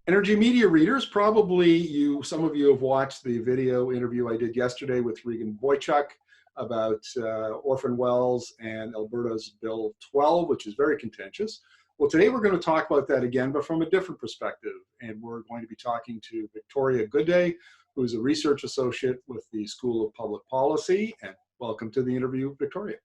Energy media readers, probably some of you have watched the video interview I did yesterday with Regan Boychuk about orphan wells and Alberta's Bill 12, which is very contentious. Well, today we're going to talk about that again, but from a different perspective. And we're going to be talking to Victoria Goodday, who is a research associate with the School of Public Policy. And welcome to the interview, Victoria.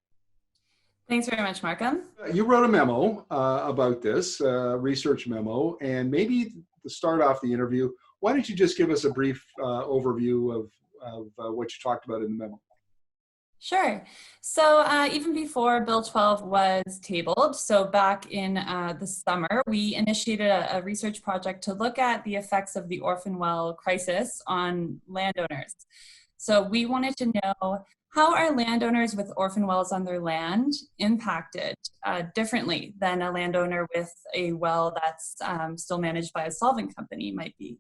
Thanks very much, Markham. You wrote a memo about this, research memo, and maybe to start off the interview, why don't you just give us a brief overview of what you talked about in the memo? Sure. So even before Bill 12 was tabled, so back in the summer, we initiated a research project to look at the effects of the orphan well crisis on landowners. So we wanted to know, how are landowners with orphan wells on their land impacted differently than a landowner with a well that's still managed by a solvent company might be?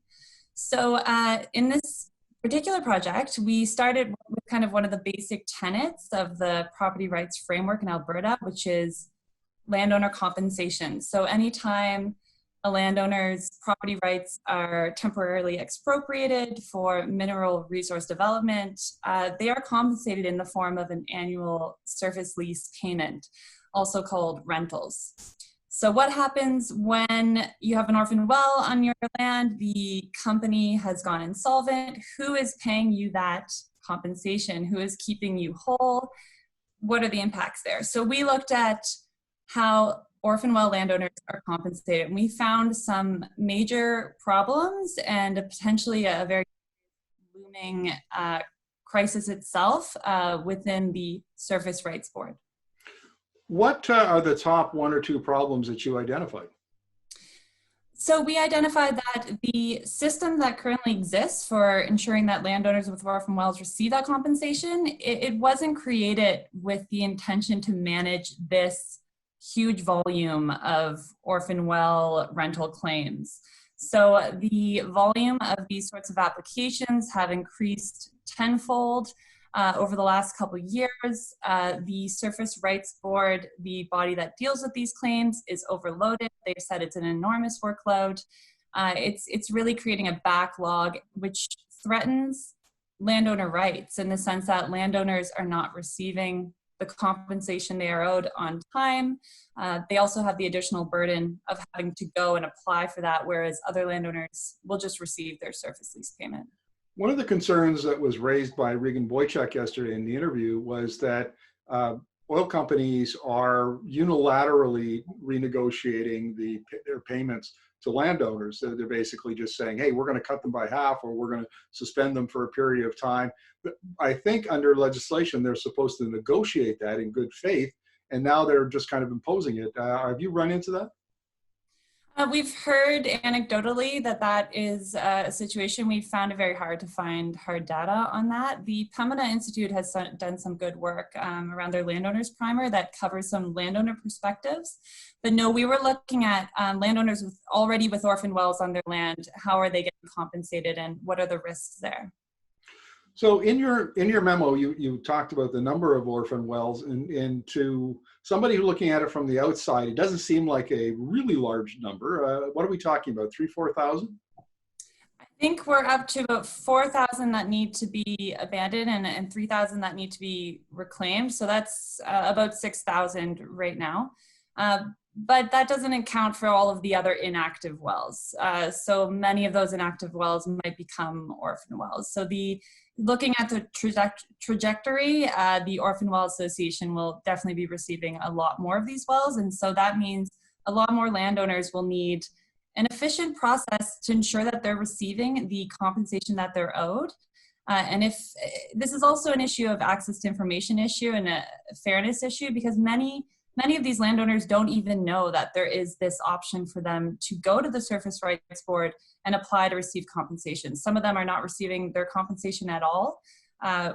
So in this particular project, we started with kind of one of the basic tenets of the property rights framework in Alberta, which is landowner compensation. So anytime a landowner's property rights are temporarily expropriated for mineral resource development, they are compensated in the form of an annual surface lease payment, also called rentals. So what happens when you have an orphan well on your land, the company has gone insolvent? Who is paying you that compensation? Who is keeping you whole? What are the impacts there? So we looked at how orphan well landowners are compensated, and we found some major problems and potentially a very looming crisis itself within the Surface Rights Board. What are the top one or two problems that you identified? So we identified that the system that currently exists for ensuring that landowners with orphan wells receive that compensation, it wasn't created with the intention to manage this huge volume of orphan well rental claims. So the volume of these sorts of applications have increased tenfold over the last couple of years. The Surface Rights Board, the body that deals with these claims, is overloaded. They've said it's an enormous workload. It's really creating a backlog which threatens landowner rights in the sense that landowners are not receiving the compensation they are owed on time. They also have the additional burden of having to go and apply for that, whereas other landowners will just receive their surface lease payment. One of the concerns that was raised by Regan Boychuk yesterday in the interview was that oil companies are unilaterally renegotiating their payments to landowners. They're basically just saying, hey, we're going to cut them by half, or we're going to suspend them for a period of time. But I think under legislation, they're supposed to negotiate that in good faith, and now they're just kind of imposing it. Have you run into that? We've heard anecdotally that is a situation. We've found it very hard to find hard data on that. The Pembina Institute has done some good work around their landowners primer that covers some landowner perspectives. But no, we were looking at landowners already with orphan wells on their land. How are they getting compensated, and what are the risks there? So in your memo, you talked about the number of orphan wells, and to somebody looking at it from the outside, it doesn't seem like a really large number. What are we talking about, 3,000–4,000? I think we're up to about 4,000 that need to be abandoned and 3,000 that need to be reclaimed. So that's about 6,000 right now. But that doesn't account for all of the other inactive wells. So many of those inactive wells might become orphan wells. So looking at the trajectory, the Orphan Well Association will definitely be receiving a lot more of these wells. And so that means a lot more landowners will need an efficient process to ensure that they're receiving the compensation that they're owed. And if this is also an issue of access to information issue and a fairness issue, because many of these landowners don't even know that there is this option for them to go to the Surface Rights Board and apply to receive compensation. Some of them are not receiving their compensation at all,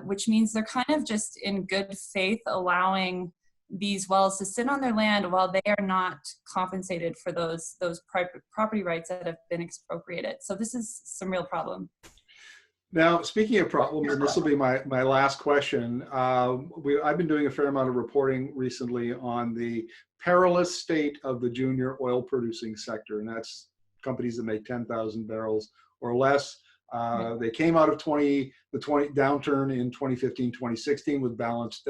which means they're kind of just in good faith allowing these wells to sit on their land while they are not compensated for those property rights that have been expropriated. So this is some real problem. Now, speaking of problems, and this will be my last question, I've been doing a fair amount of reporting recently on the perilous state of the junior oil producing sector, and that's companies that make 10,000 barrels or less. They came out of the downturn in 2015, 2016 with damaged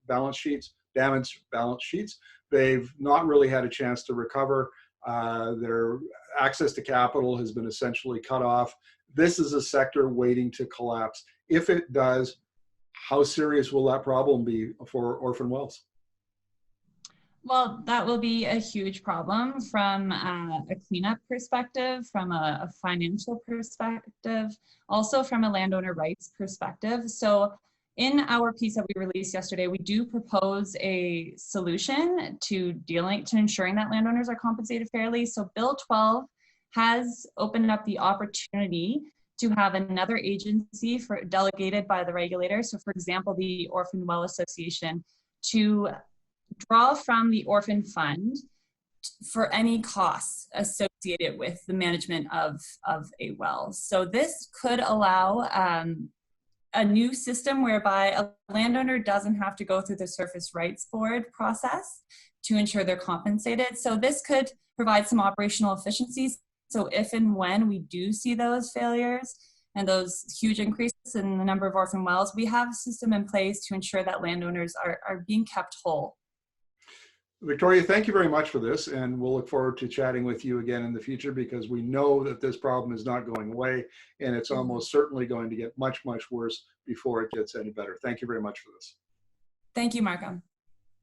balance sheets. They've not really had a chance to recover. Their access to capital has been essentially cut off. This is a sector waiting to collapse. If it does, how serious will that problem be for orphan wells? Well, that will be a huge problem from a cleanup perspective, from a financial perspective, also from a landowner rights perspective. So in our piece that we released yesterday, we do propose a solution to ensuring that landowners are compensated fairly. So Bill 12 has opened up the opportunity to have another agency delegated by the regulator. So for example, the Orphan Well Association, to draw from the orphan fund for any costs associated with the management of a well. So this could allow a new system whereby a landowner doesn't have to go through the Surface Rights Board process to ensure they're compensated. So this could provide some operational efficiencies. So if and when we do see those failures and those huge increases in the number of orphan wells, we have a system in place to ensure that landowners are being kept whole. Victoria, thank you very much for this, and we'll look forward to chatting with you again in the future, because we know that this problem is not going away, and it's almost certainly going to get much, much worse before it gets any better. Thank you very much for this. Thank you, Markham.